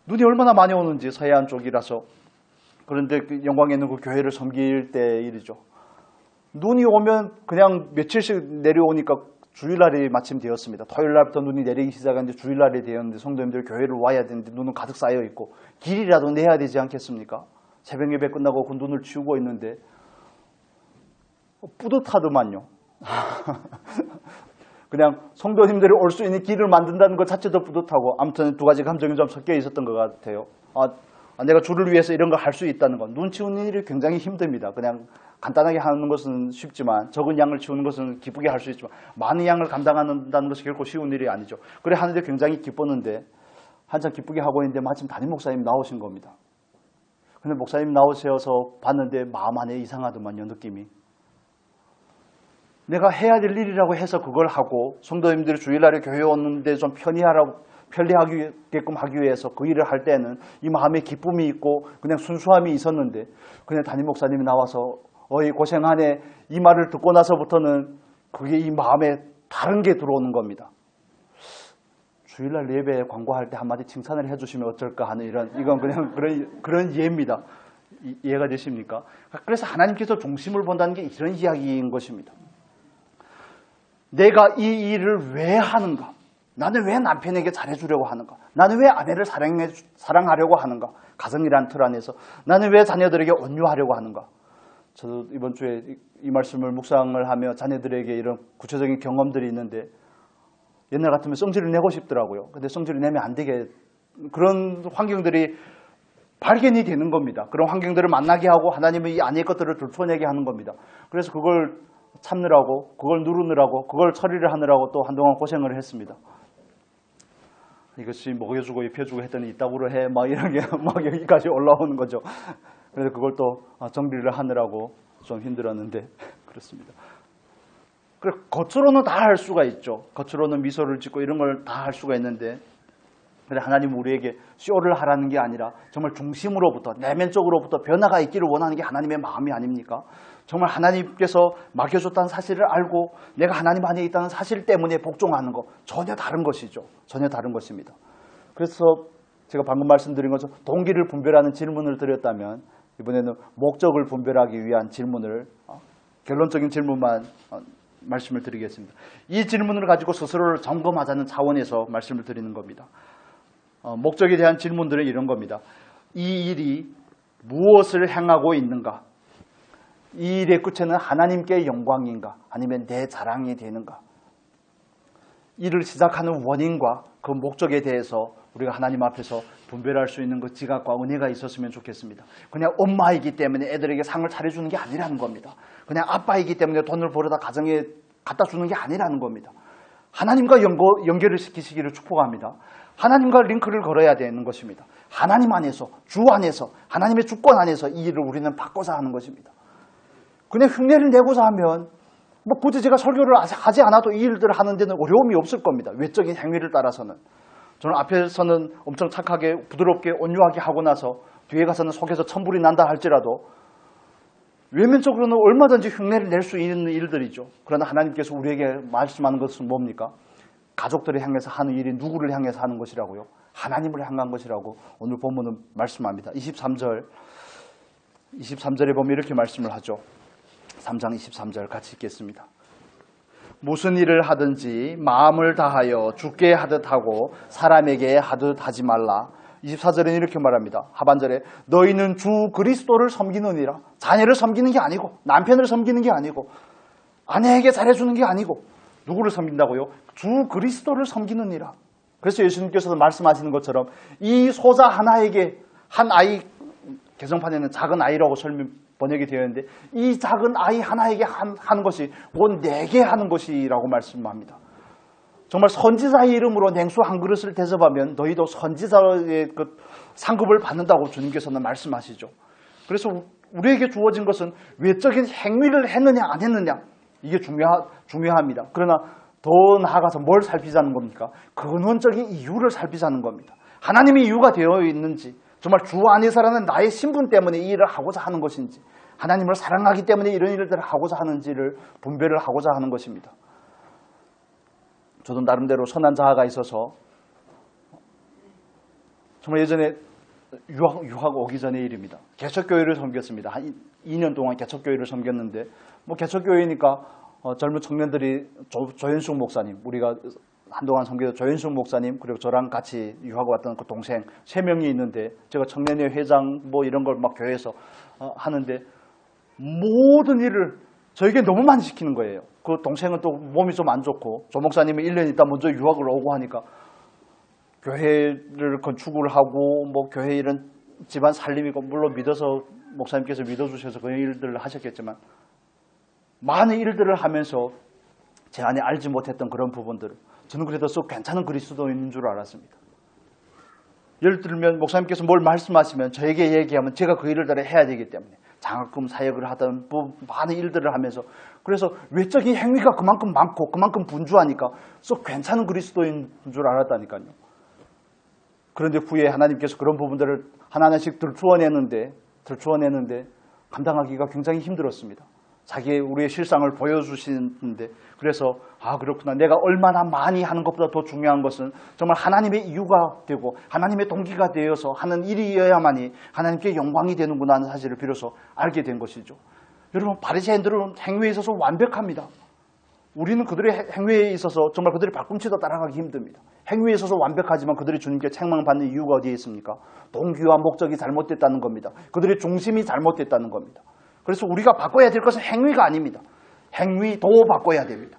Speaker 1: 눈이 얼마나 많이 오는지 서해안 쪽이라서. 그런데 영광에 있는 그 교회를 섬길 때 일이죠. 눈이 오면 그냥 며칠씩 내려오니까 주일날이 마침 되었습니다. 토요일날부터 눈이 내리기 시작했는데 주일날이 되었는데 성도님들 교회를 와야 되는데 눈은 가득 쌓여 있고 길이라도 내야 되지 않겠습니까? 새벽 예배 끝나고 그 눈을 치우고 있는데 뿌듯하더만요. 그냥 성도님들이 올 수 있는 길을 만든다는 것 자체도 뿌듯하고, 아무튼 두 가지 감정이 좀 섞여 있었던 것 같아요. 내가 주를 위해서 이런 걸 할 수 있다는 것. 눈 치우는 일이 굉장히 힘듭니다. 그냥 간단하게 하는 것은 쉽지만, 적은 양을 치우는 것은 기쁘게 할 수 있지만 많은 양을 감당한다는 것이 결코 쉬운 일이 아니죠. 그래 하는데 굉장히 기뻤는데, 한참 기쁘게 하고 있는데 마침 담임 목사님 나오신 겁니다. 근데 목사님 나오셔서 봤는데 마음 안에 이상하더만요, 느낌이. 내가 해야 될 일이라고 해서 그걸 하고 성도님들이 주일날에 교회 오는데 좀 편리하게끔 하기 위해서 그 일을 할 때는 이 마음에 기쁨이 있고 그냥 순수함이 있었는데, 그냥 담임 목사님이 나와서 어이 고생하네, 이 말을 듣고 나서부터는 그게 이 마음에 다른 게 들어오는 겁니다. 주일날 예배 광고할 때 한마디 칭찬을 해주시면 어쩔까 하는 이건 그냥 그런 예입니다. 이해가 되십니까? 그래서 하나님께서 중심을 본다는 게 이런 이야기인 것입니다. 내가 이 일을 왜 하는가? 나는 왜 남편에게 잘해주려고 하는가? 나는 왜 아내를 사랑하려고 하는가? 가정이란 틀 안에서 나는 왜 자녀들에게 온유하려고 하는가? 저도 이번 주에 이 말씀을 묵상을 하며 자녀들에게 이런 구체적인 경험들이 있는데, 옛날 같으면 성질을 내고 싶더라고요. 근데 성질을 내면 안 되게, 그런 환경들이 발견이 되는 겁니다. 그런 환경들을 만나게 하고 하나님은 이 아내의 것들을 들춰내게 하는 겁니다. 그래서 그걸 참느라고, 그걸 누르느라고, 그걸 처리를 하느라고 또 한동안 고생을 했습니다. 이것이 먹여주고 입혀주고 했더니 이따구로 해, 막 이런 게 막 여기까지 올라오는 거죠. 그래서 그걸 또 정리를 하느라고 좀 힘들었는데 그렇습니다. 그래, 겉으로는 다 할 수가 있죠. 겉으로는 미소를 짓고 이런 걸 다 할 수가 있는데, 근데 하나님은 우리에게 쇼를 하라는 게 아니라 정말 중심으로부터, 내면적으로부터 변화가 있기를 원하는 게 하나님의 마음이 아닙니까? 정말 하나님께서 맡겨줬다는 사실을 알고 내가 하나님 안에 있다는 사실 때문에 복종하는 거, 전혀 다른 것이죠. 전혀 다른 것입니다. 그래서 제가 방금 말씀드린 것처럼 동기를 분별하는 질문을 드렸다면, 이번에는 목적을 분별하기 위한 질문을, 결론적인 질문만 말씀을 드리겠습니다. 이 질문을 가지고 스스로를 점검하자는 차원에서 말씀을 드리는 겁니다. 목적에 대한 질문들은 이런 겁니다. 이 일이 무엇을 향하고 있는가? 이 일의 끝에는 하나님께 영광인가? 아니면 내 자랑이 되는가? 일을 시작하는 원인과 그 목적에 대해서 우리가 하나님 앞에서 분별할 수 있는 그 지각과 은혜가 있었으면 좋겠습니다. 그냥 엄마이기 때문에 애들에게 상을 차려주는 게 아니라는 겁니다. 그냥 아빠이기 때문에 돈을 벌어다 가정에 갖다 주는 게 아니라는 겁니다. 하나님과 연결을 시키시기를 축복합니다. 하나님과 링크를 걸어야 되는 것입니다. 하나님 안에서, 주 안에서, 하나님의 주권 안에서 이 일을 우리는 바꿔서 하는 것입니다. 그냥 흉내를 내고자 하면 뭐 굳이 제가 설교를 하지 않아도 이 일들을 하는 데는 어려움이 없을 겁니다. 외적인 행위를 따라서는. 저는 앞에서는 엄청 착하게 부드럽게 온유하게 하고 나서 뒤에 가서는 속에서 천불이 난다 할지라도 외면적으로는 얼마든지 흉내를 낼 수 있는 일들이죠. 그러나 하나님께서 우리에게 말씀하는 것은 뭡니까? 가족들을 향해서 하는 일이 누구를 향해서 하는 것이라고요? 하나님을 향한 것이라고 오늘 본문은 말씀합니다. 23절에 보면 이렇게 말씀을 하죠. 3장 23절 같이 읽겠습니다. 무슨 일을 하든지 마음을 다하여 주께 하듯 하고 사람에게 하듯 하지 말라. 24절에는 이렇게 말합니다. 하반절에 너희는 주 그리스도를 섬기느니라. 자녀를 섬기는 게 아니고, 남편을 섬기는 게 아니고, 아내에게 잘해주는 게 아니고, 누구를 섬긴다고요? 주 그리스도를 섬기느니라. 그래서 예수님께서도 말씀하시는 것처럼 이 소자 하나에게, 한 아이, 개정판에는 작은 아이라고 번역이 되어 있는데 이 작은 아이 하나에게 하는 것이 곧 내게 하는 것이라고 말씀합니다. 정말 선지자의 이름으로 냉수 한 그릇을 대접하면 너희도 선지자의 그 상급을 받는다고 주님께서는 말씀하시죠. 그래서 우리에게 주어진 것은 외적인 행위를 했느냐 안 했느냐 이게 중요합니다. 그러나 더 나아가서 뭘 살피자는 겁니까? 근원적인 이유를 살피자는 겁니다. 하나님의 이유가 되어 있는지, 정말 주 안에서라는 나의 신분 때문에 이 일을 하고자 하는 것인지, 하나님을 사랑하기 때문에 이런 일들을 하고자 하는지를 분별을 하고자 하는 것입니다. 저도 나름대로 선한 자아가 있어서 정말 예전에 유학 오기 전의 일입니다. 개척교회를 섬겼습니다. 한 2년 동안 개척교회를 섬겼는데 뭐 개척교회니까 젊은 청년들이 조현숙 목사님, 우리가 한동안 섬기던 조현숙 목사님, 그리고 저랑 같이 유학 왔던 그 동생 3명이 있는데 제가 청년회 회장 뭐 이런 걸 막 교회에서 하는데 모든 일을 저에게 너무 많이 시키는 거예요. 그 동생은 또 몸이 좀 안 좋고 조 목사님은 1년 있다 먼저 유학을 오고 하니까 교회를 건축을 하고 뭐 교회 일은 집안 살림이고 물론 믿어서 목사님께서 믿어주셔서 그런 일들을 하셨겠지만 많은 일들을 하면서 제 안에 알지 못했던 그런 부분들을 저는 그래도 썩 괜찮은 그리스도인인 줄 알았습니다. 예를 들면 목사님께서 뭘 말씀하시면 저에게 얘기하면 제가 그 일을 해야 되기 때문에 장학금 사역을 하던 많은 일들을 하면서 그래서 외적인 행위가 그만큼 많고 그만큼 분주하니까 썩 괜찮은 그리스도인 줄 알았다니까요. 그런데 후에 하나님께서 그런 부분들을 하나하나씩 들추어내는데 감당하기가 굉장히 힘들었습니다. 우리의 실상을 보여주시는데 그래서 그렇구나. 내가 얼마나 많이 하는 것보다 더 중요한 것은 정말 하나님의 이유가 되고 하나님의 동기가 되어서 하는 일이어야만이 하나님께 영광이 되는구나 하는 사실을 비로소 알게 된 것이죠. 여러분 바리새인들은 행위에 있어서 완벽합니다. 우리는 그들의 행위에 있어서 정말 그들의 발꿈치도 따라가기 힘듭니다. 행위에 있어서 완벽하지만 그들이 주님께 책망받는 이유가 어디에 있습니까? 동기와 목적이 잘못됐다는 겁니다. 그들의 중심이 잘못됐다는 겁니다. 그래서 우리가 바꿔야 될 것은 행위가 아닙니다. 행위도 바꿔야 됩니다.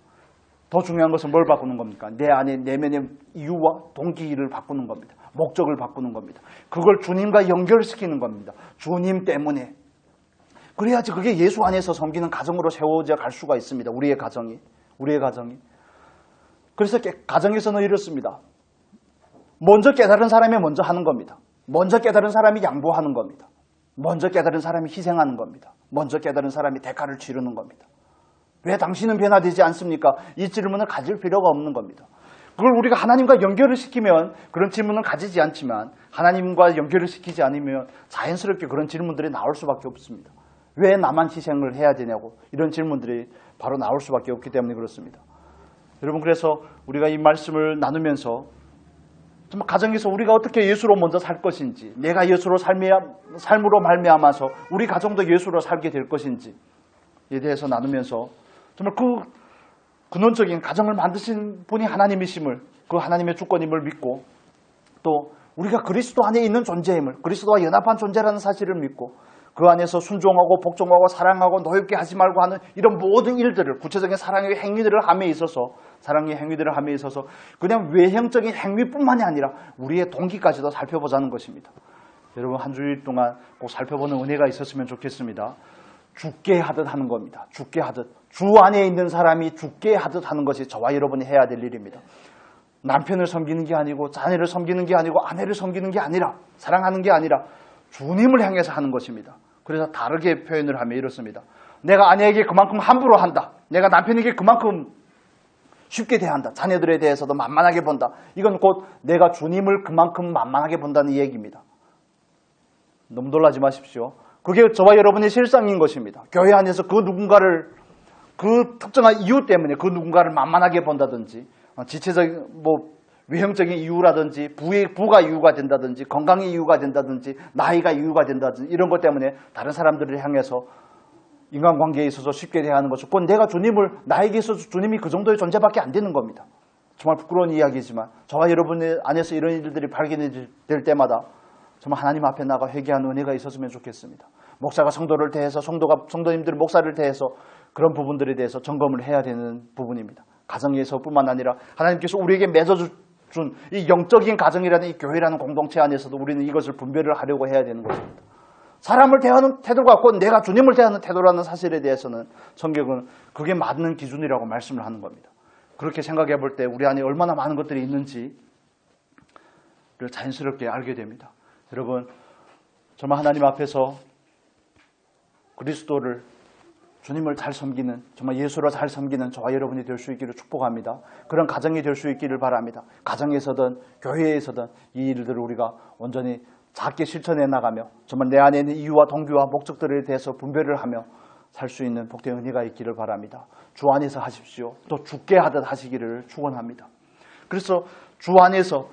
Speaker 1: 더 중요한 것은 뭘 바꾸는 겁니까? 내 안에 내면의 이유와 동기를 바꾸는 겁니다. 목적을 바꾸는 겁니다. 그걸 주님과 연결시키는 겁니다. 주님 때문에. 그래야지 그게 예수 안에서 섬기는 가정으로 세워져 갈 수가 있습니다. 우리의 가정이. 그래서 가정에서는 이렇습니다. 먼저 깨달은 사람이 먼저 하는 겁니다. 먼저 깨달은 사람이 양보하는 겁니다. 먼저 깨달은 사람이 희생하는 겁니다. 먼저 깨달은 사람이 대가를 치르는 겁니다. 왜 당신은 변화되지 않습니까? 이 질문을 가질 필요가 없는 겁니다. 그걸 우리가 하나님과 연결을 시키면 그런 질문은 가지지 않지만 하나님과 연결을 시키지 않으면 자연스럽게 그런 질문들이 나올 수밖에 없습니다. 왜 나만 희생을 해야 되냐고 이런 질문들이 바로 나올 수밖에 없기 때문에 그렇습니다. 여러분 그래서 우리가 이 말씀을 나누면서 정말 가정에서 우리가 어떻게 예수로 먼저 살 것인지 내가 예수로 삶으로 말미암아서 우리 가정도 예수로 살게 될 것인지에 대해서 나누면서 정말 그 근원적인 가정을 만드신 분이 하나님이심을 그 하나님의 주권임을 믿고 또 우리가 그리스도 안에 있는 존재임을 그리스도와 연합한 존재라는 사실을 믿고 그 안에서 순종하고 복종하고 사랑하고 노엽게 하지 말고 하는 이런 모든 일들을 구체적인 사랑의 행위들을 함에 있어서 그냥 외형적인 행위뿐만이 아니라 우리의 동기까지도 살펴보자는 것입니다. 여러분 한 주일 동안 꼭 살펴보는 은혜가 있었으면 좋겠습니다. 죽게 하듯 하는 겁니다. 죽게 하듯. 주 안에 있는 사람이 죽게 하듯 하는 것이 저와 여러분이 해야 될 일입니다. 남편을 섬기는 게 아니고 자녀를 섬기는 게 아니고 아내를 섬기는 게 아니라 사랑하는 게 아니라 주님을 향해서 하는 것입니다. 그래서 다르게 표현을 하면 이렇습니다. 내가 아내에게 그만큼 함부로 한다. 내가 남편에게 그만큼 쉽게 대한다. 자녀들에 대해서도 만만하게 본다. 이건 곧 내가 주님을 그만큼 만만하게 본다는 얘기입니다. 너무 놀라지 마십시오. 그게 저와 여러분의 실상인 것입니다. 교회 안에서 그 누군가를 그 특정한 이유 때문에 그 누군가를 만만하게 본다든지 지체적인 외형적인 이유라든지 부가 이유가 된다든지 건강의 이유가 된다든지 나이가 이유가 된다든지 이런 것 때문에 다른 사람들을 향해서 인간관계에 있어서 쉽게 대하는 것은 곧 내가 나에게 있어서 주님이 그 정도의 존재밖에 안 되는 겁니다. 정말 부끄러운 이야기지만 저와 여러분 안에서 이런 일들이 발견이 될 때마다 정말 하나님 앞에 나가 회개하는 은혜가 있었으면 좋겠습니다. 목사가 성도를 대해서 성도님들 목사를 대해서 그런 부분들에 대해서 점검을 해야 되는 부분입니다. 가정에서뿐만 아니라 하나님께서 우리에게 맺어준 이 영적인 가정이라는 이 교회라는 공동체 안에서도 우리는 이것을 분별을 하려고 해야 되는 것입니다. 사람을 대하는 태도 같고 내가 주님을 대하는 태도라는 사실에 대해서는 성경은 그게 맞는 기준이라고 말씀을 하는 겁니다. 그렇게 생각해 볼 때 우리 안에 얼마나 많은 것들이 있는지를 자연스럽게 알게 됩니다. 여러분, 정말 하나님 앞에서 그리스도를, 주님을 잘 섬기는, 정말 예수로 잘 섬기는 저와 여러분이 될 수 있기를 축복합니다. 그런 가정이 될 수 있기를 바랍니다. 가정에서든 교회에서든 이 일들을 우리가 온전히 작게 실천해 나가며 정말 내 안에 있는 이유와 동기와 목적들에 대해서 분별을 하며 살 수 있는 복된 은혜가 있기를 바랍니다. 주 안에서 하십시오. 또 죽게 하듯 하시기를 축원합니다. 그래서 주 안에서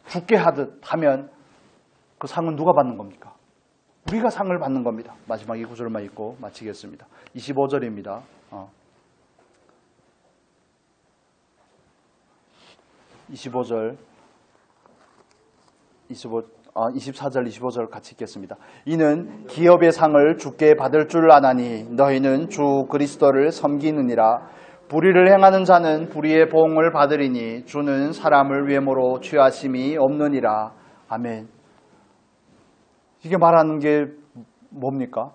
Speaker 1: 죽게 하듯 하면 그 상은 누가 받는 겁니까? 우리가 상을 받는 겁니다. 마지막 이 구절만 읽고 마치겠습니다. 25절입니다. 24절, 25절 같이 읽겠습니다. 이는 기업의 상을 주께 받을 줄 아나니 너희는 주 그리스도를 섬기느니라. 불의를 행하는 자는 불의의 보응을 받으리니 주는 사람을 외모로 취하심이 없느니라. 아멘. 이게 말하는 게 뭡니까?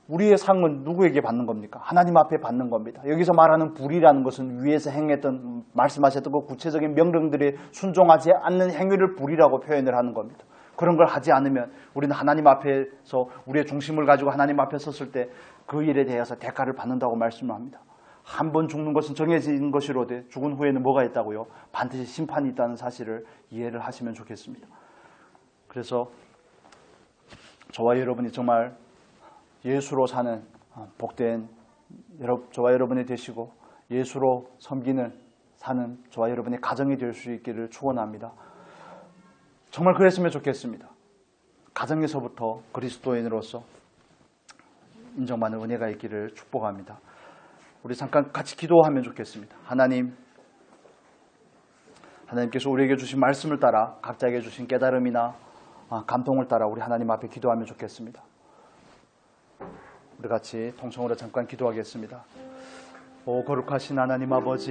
Speaker 1: 우리의 상은 누구에게 받는 겁니까? 하나님 앞에 받는 겁니다. 여기서 말하는 불의라는 것은 위에서 행했던, 말씀하셨던 그 구체적인 명령들에 순종하지 않는 행위를 불의라고 표현을 하는 겁니다. 그런 걸 하지 않으면 우리는 하나님 앞에서 우리의 중심을 가지고 하나님 앞에 섰을 때 그 일에 대해서 대가를 받는다고 말씀을 합니다. 한 번 죽는 것은 정해진 것이로되 죽은 후에는 뭐가 있다고요? 반드시 심판이 있다는 사실을 이해를 하시면 좋겠습니다. 그래서 저와 여러분이 정말 예수로 사는 복된 저와 여러분이 되시고 예수로 섬기는 사는 저와 여러분의 가정이 될 수 있기를 축원합니다. 정말 그랬으면 좋겠습니다. 가정에서부터 그리스도인으로서 인정받는 은혜가 있기를 축복합니다. 우리 잠깐 같이 기도하면 좋겠습니다. 하나님께서 우리에게 주신 말씀을 따라 각자에게 주신 깨달음이나 감동을 따라 우리 하나님 앞에 기도하면 좋겠습니다. 우리 같이 통성으로 잠깐 기도하겠습니다. 오 거룩하신 하나님 아버지,